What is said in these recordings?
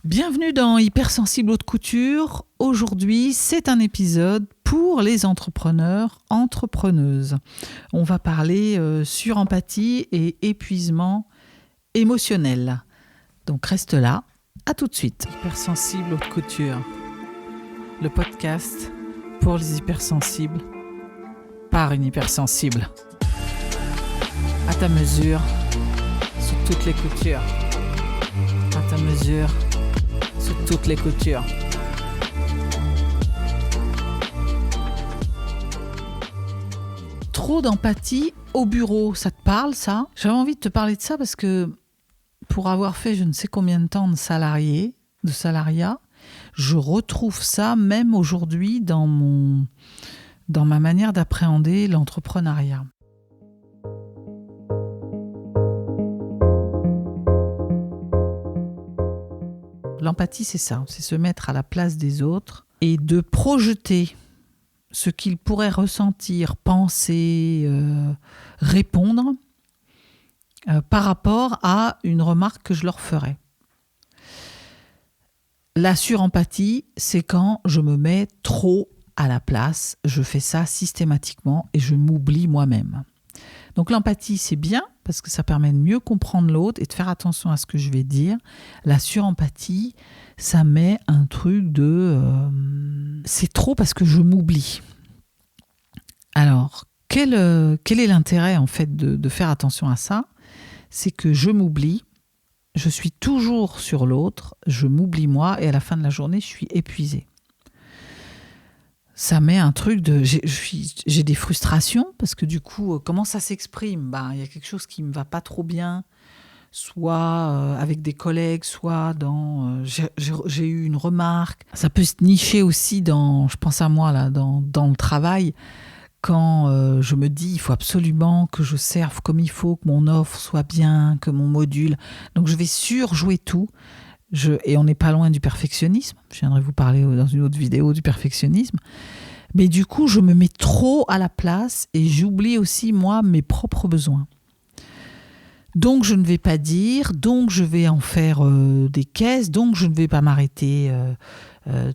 Bienvenue dans Hypersensible Haute Couture. Aujourd'hui, c'est un épisode pour les entrepreneurs, entrepreneuses. On va parler surempathie et épuisement émotionnel. Donc reste là, à tout de suite. Hypersensible Haute Couture, le podcast pour les hypersensibles, par une hypersensible. À ta mesure, sur toutes les coutures. À ta mesure, sur toutes les coutures. Trop d'empathie au bureau, ça te parle ça ? J'avais envie de te parler de ça parce que pour avoir fait je ne sais combien de temps de salariat, je retrouve ça même aujourd'hui dans ma manière d'appréhender l'entrepreneuriat. L'empathie, c'est ça, c'est se mettre à la place des autres et de projeter ce qu'ils pourraient ressentir, penser, répondre par rapport à une remarque que je leur ferais. La surempathie, c'est quand je me mets trop à la place, je fais ça systématiquement et je m'oublie moi-même. Donc l'empathie, c'est bien parce que ça permet de mieux comprendre l'autre et de faire attention à ce que je vais dire. La surempathie, ça met un truc de... c'est trop parce que je m'oublie. Alors, quel est l'intérêt en fait de faire attention à ça ? C'est que je m'oublie, je suis toujours sur l'autre, je m'oublie moi et à la fin de la journée, je suis épuisée. Ça met un truc de... J'ai des frustrations parce que du coup, comment ça s'exprime ? Y a quelque chose qui ne me va pas trop bien, soit avec des collègues, soit dans... j'ai eu une remarque. Ça peut se nicher aussi dans... Je pense à moi, là, dans le travail, quand je me dis il faut absolument que je serve comme il faut, que mon offre soit bien, que mon module... Donc je vais surjouer tout. Et on n'est pas loin du perfectionnisme. Je viendrai vous parler dans une autre vidéo du perfectionnisme. Mais du coup, je me mets trop à la place et j'oublie aussi, moi, mes propres besoins. Donc, je ne vais pas dire, donc je vais en faire des caisses, donc je ne vais pas m'arrêter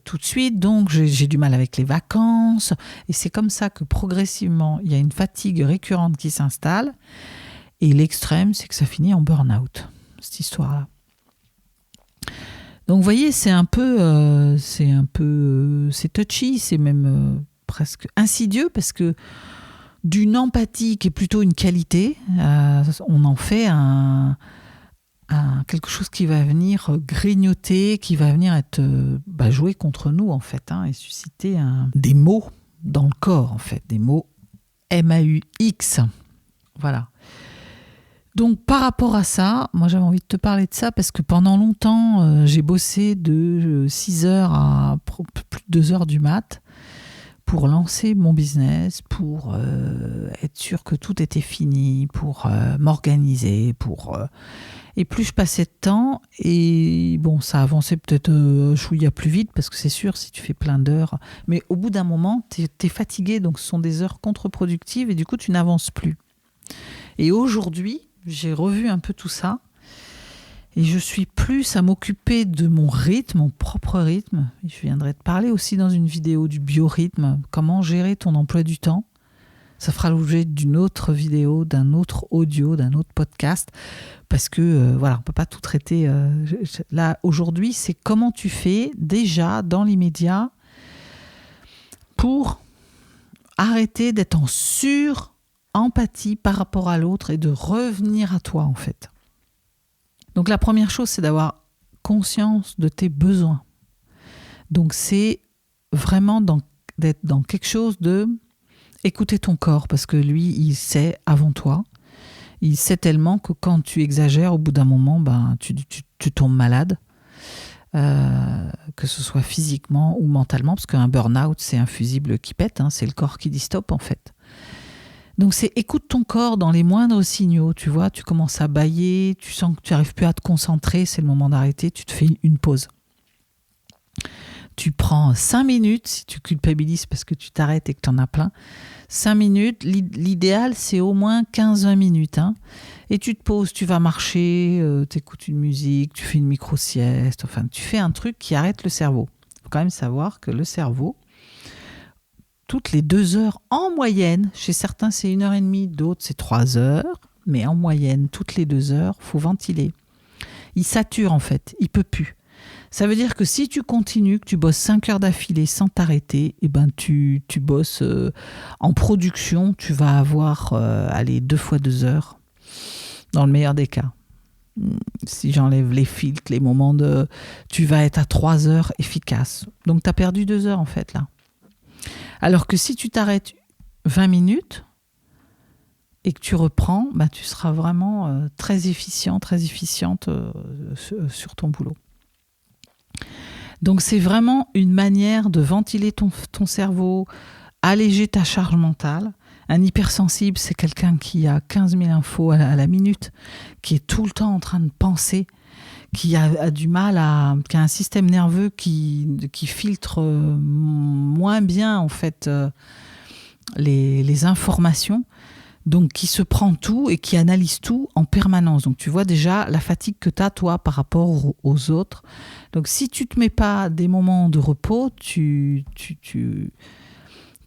tout de suite, donc j'ai du mal avec les vacances. Et c'est comme ça que progressivement, il y a une fatigue récurrente qui s'installe. Et l'extrême, c'est que ça finit en burn-out, cette histoire-là. Donc, vous voyez, c'est touchy, c'est même presque insidieux parce que d'une empathie qui est plutôt une qualité, on en fait quelque chose qui va venir grignoter, qui va venir être jouer contre nous en fait, et susciter des mots dans le corps en fait, des mots MAUX. Voilà. Donc, par rapport à ça, moi, j'avais envie de te parler de ça parce que pendant longtemps, j'ai bossé de 6h à plus de 2h du mat pour lancer mon business, pour être sûr que tout était fini, pour m'organiser, et plus je passais de temps, et bon, ça avançait peut-être chouïa plus vite parce que c'est sûr, si tu fais plein d'heures, mais au bout d'un moment, t'es fatigué, donc ce sont des heures contre-productives et du coup, tu n'avances plus. Et aujourd'hui, j'ai revu un peu tout ça et je suis plus à m'occuper de mon rythme, mon propre rythme. Je viendrai te parler aussi dans une vidéo du biorhythme, comment gérer ton emploi du temps. Ça fera l'objet d'une autre vidéo, d'un autre audio, d'un autre podcast parce que on peut pas tout traiter. Là, aujourd'hui, c'est comment tu fais déjà dans l'immédiat pour arrêter d'être en empathie par rapport à l'autre et de revenir à toi en fait. Donc la première chose, c'est d'avoir conscience de tes besoins. Donc c'est vraiment d'être dans quelque chose de écouter ton corps parce que lui, il sait avant toi. Il sait tellement que quand tu exagères, au bout d'un moment, tu tombes malade. Que ce soit physiquement ou mentalement, parce qu'un burn-out, c'est un fusible qui pète, c'est le corps qui dit stop en fait. Donc c'est écoute ton corps dans les moindres signaux, tu vois, tu commences à bâiller, tu sens que tu n'arrives plus à te concentrer, c'est le moment d'arrêter, tu te fais une pause. Tu prends 5 minutes, si tu culpabilises parce que tu t'arrêtes et que tu en as plein. 5 minutes, l'idéal c'est au moins 15-20 minutes. Hein. Et tu te poses, tu vas marcher, tu écoutes une musique, tu fais une micro-sieste, enfin tu fais un truc qui arrête le cerveau. Il faut quand même savoir que le cerveau, toutes les 2 heures en moyenne, chez certains c'est 1h30, d'autres c'est 3 heures, mais en moyenne, toutes les 2 heures, il faut ventiler. Il sature en fait, il peut plus. Ça veut dire que si tu continues, que tu bosses 5 heures d'affilée sans t'arrêter, eh ben tu bosses en production, tu vas avoir 2 fois 2 heures, dans le meilleur des cas. Si j'enlève les filtres, les moments de... Tu vas être à 3 heures efficace. Donc tu as perdu 2 heures en fait là. Alors que si tu t'arrêtes 20 minutes et que tu reprends, bah, tu seras vraiment très efficient, très efficiente sur ton boulot. Donc c'est vraiment une manière de ventiler ton cerveau, alléger ta charge mentale. Un hypersensible, c'est quelqu'un qui a 15 000 infos à la minute, qui est tout le temps en train de penser, qui a du mal qui a un système nerveux qui filtre moins bien en fait les informations, donc qui se prend tout et qui analyse tout en permanence. Donc tu vois déjà la fatigue que tu as toi par rapport aux autres. Donc si tu te mets pas des moments de repos, tu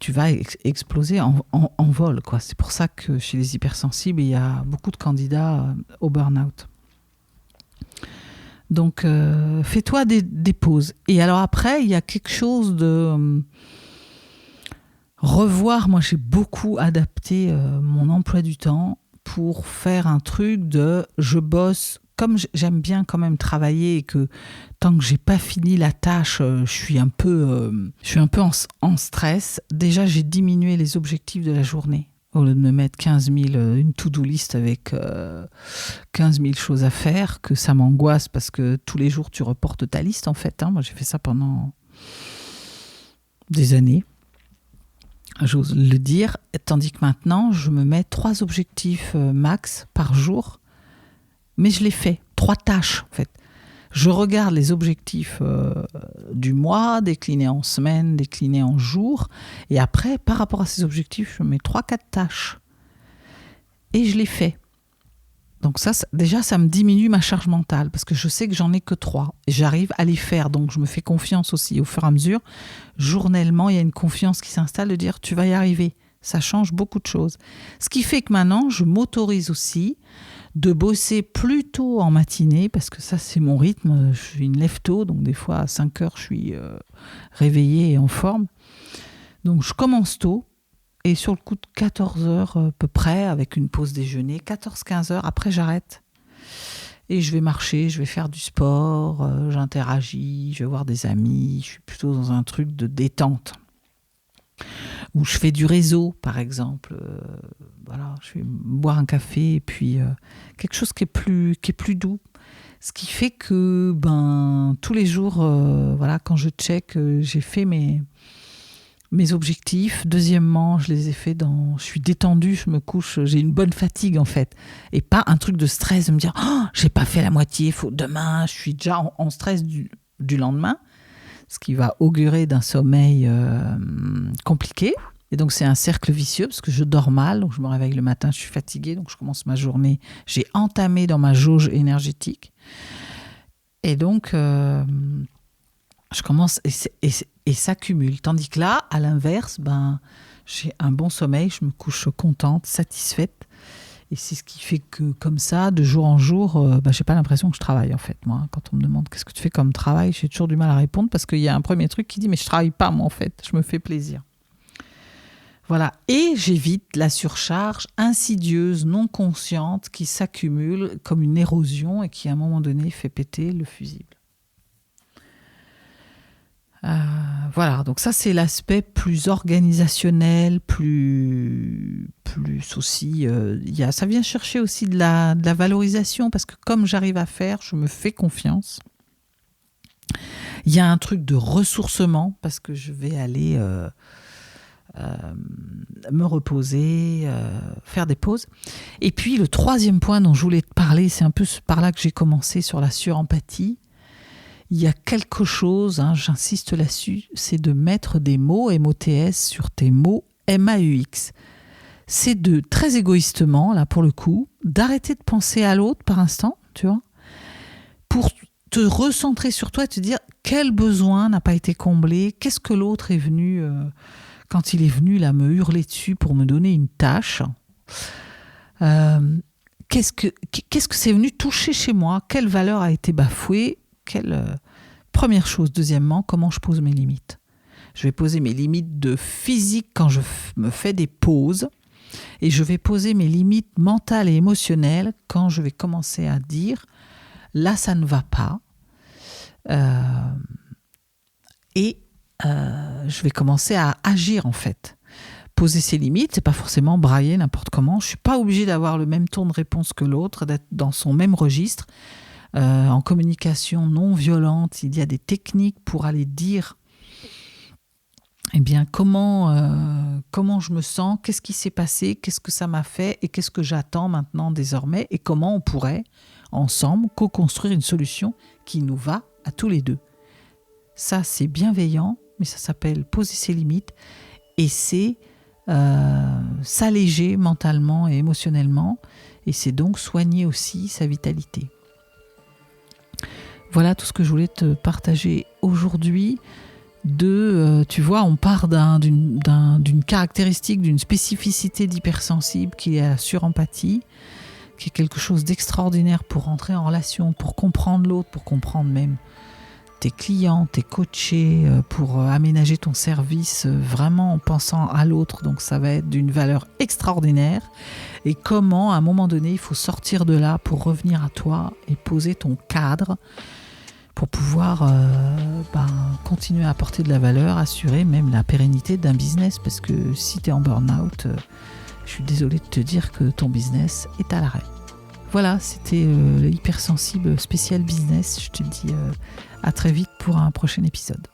vas exploser en vol, quoi. C'est pour ça que chez les hypersensibles, il y a beaucoup de candidats au burn-out. Donc, fais-toi des pauses. Et alors après, il y a quelque chose de... revoir, moi j'ai beaucoup adapté mon emploi du temps pour faire un truc de je bosse, comme j'aime bien quand même travailler et que tant que j'ai pas fini la tâche, je suis un peu en stress. Déjà j'ai diminué les objectifs de la journée. Au lieu de me mettre 15 000, une to-do list avec 15 000 choses à faire, que ça m'angoisse parce que tous les jours tu reportes ta liste en fait. Hein. Moi j'ai fait ça pendant des années. J'ose le dire, tandis que maintenant, je me mets 3 objectifs max par jour, mais je les fais, 3 tâches en fait. Je regarde les objectifs du mois, déclinés en semaines, déclinés en jours, et après, par rapport à ces objectifs, je mets 3-4 tâches. Et je les fais. Donc ça, déjà, ça me diminue ma charge mentale, parce que je sais que j'en ai que 3, et j'arrive à les faire, donc je me fais confiance aussi. Au fur et à mesure, journellement, il y a une confiance qui s'installe de dire « tu vas y arriver ». Ça change beaucoup de choses. Ce qui fait que maintenant, je m'autorise aussi de bosser plus tôt en matinée, parce que ça, c'est mon rythme. Je suis une lève-tôt, donc des fois, à 5 heures, je suis réveillée et en forme. Donc, je commence tôt. Et sur le coup de 14 heures à peu près, avec une pause déjeuner, 14-15 heures, après j'arrête. Et je vais marcher, je vais faire du sport, j'interagis, je vais voir des amis, je suis plutôt dans un truc de détente. Ou je fais du réseau, par exemple. Voilà, je vais boire un café et puis quelque chose qui est plus doux. Ce qui fait que tous les jours, voilà, quand je check, j'ai fait mes objectifs. Deuxièmement, je les ai faits je suis détendue, je me couche, j'ai une bonne fatigue en fait. Et pas un truc de stress de me dire « j'ai pas fait la moitié, demain, je suis déjà en stress du lendemain », ce qui va augurer d'un sommeil compliqué. Et donc c'est un cercle vicieux parce que je dors mal, donc je me réveille le matin, je suis fatiguée, donc je commence ma journée, j'ai entamé dans ma jauge énergétique. Et donc... je commence et ça cumule. Tandis que là, à l'inverse, j'ai un bon sommeil, je me couche contente, satisfaite. Et c'est ce qui fait que comme ça, de jour en jour, j'ai pas l'impression que je travaille en fait. Moi, quand on me demande qu'est-ce que tu fais comme travail, j'ai toujours du mal à répondre parce qu'il y a un premier truc qui dit mais je travaille pas moi en fait, je me fais plaisir. Voilà, et j'évite la surcharge insidieuse, non consciente, qui s'accumule comme une érosion et qui à un moment donné fait péter le fusible. Voilà, donc ça c'est l'aspect plus organisationnel, plus aussi, ça vient chercher aussi de la valorisation parce que comme j'arrive à faire, je me fais confiance. Il y a un truc de ressourcement parce que je vais aller me reposer, faire des pauses. Et puis le troisième point dont je voulais te parler, c'est un peu par là que j'ai commencé sur la surempathie. il y a quelque chose, j'insiste là-dessus, c'est de mettre des mots MOTS sur tes mots MAUX. C'est de, très égoïstement, là pour le coup, d'arrêter de penser à l'autre par instant, tu vois, pour te recentrer sur toi et te dire quel besoin n'a pas été comblé, qu'est-ce que l'autre est venu, quand il est venu là me hurler dessus pour me donner une tâche, qu'est-ce que c'est venu toucher chez moi, quelle valeur a été bafouée, première chose. Deuxièmement, comment je pose mes limites. Je vais poser mes limites de physique quand je me fais des pauses. Et je vais poser mes limites mentales et émotionnelles quand je vais commencer à dire « là, ça ne va pas ». Je vais commencer à agir en fait. Poser ses limites, c'est pas forcément brailler n'importe comment. Je suis pas obligée d'avoir le même ton de réponse que l'autre, d'être dans son même registre. En communication non violente, il y a des techniques pour aller dire comment je me sens, qu'est-ce qui s'est passé, qu'est-ce que ça m'a fait et qu'est-ce que j'attends maintenant désormais et comment on pourrait ensemble co-construire une solution qui nous va à tous les deux. Ça, c'est bienveillant, mais ça s'appelle poser ses limites et c'est s'alléger mentalement et émotionnellement et c'est donc soigner aussi sa vitalité. Voilà tout ce que je voulais te partager aujourd'hui. Tu vois, on part d'une caractéristique, d'une spécificité d'hypersensible qui est la surempathie, qui est quelque chose d'extraordinaire pour rentrer en relation, pour comprendre l'autre, pour comprendre même tes clients, tes coachés, pour aménager ton service vraiment en pensant à l'autre. Donc ça va être d'une valeur extraordinaire. Et comment, à un moment donné, il faut sortir de là pour revenir à toi et poser ton cadre pour pouvoir continuer à apporter de la valeur, assurer même la pérennité d'un business. Parce que si tu es en burn-out, je suis désolée de te dire que ton business est à l'arrêt. Voilà, c'était le hypersensible spécial business. Je te dis à très vite pour un prochain épisode.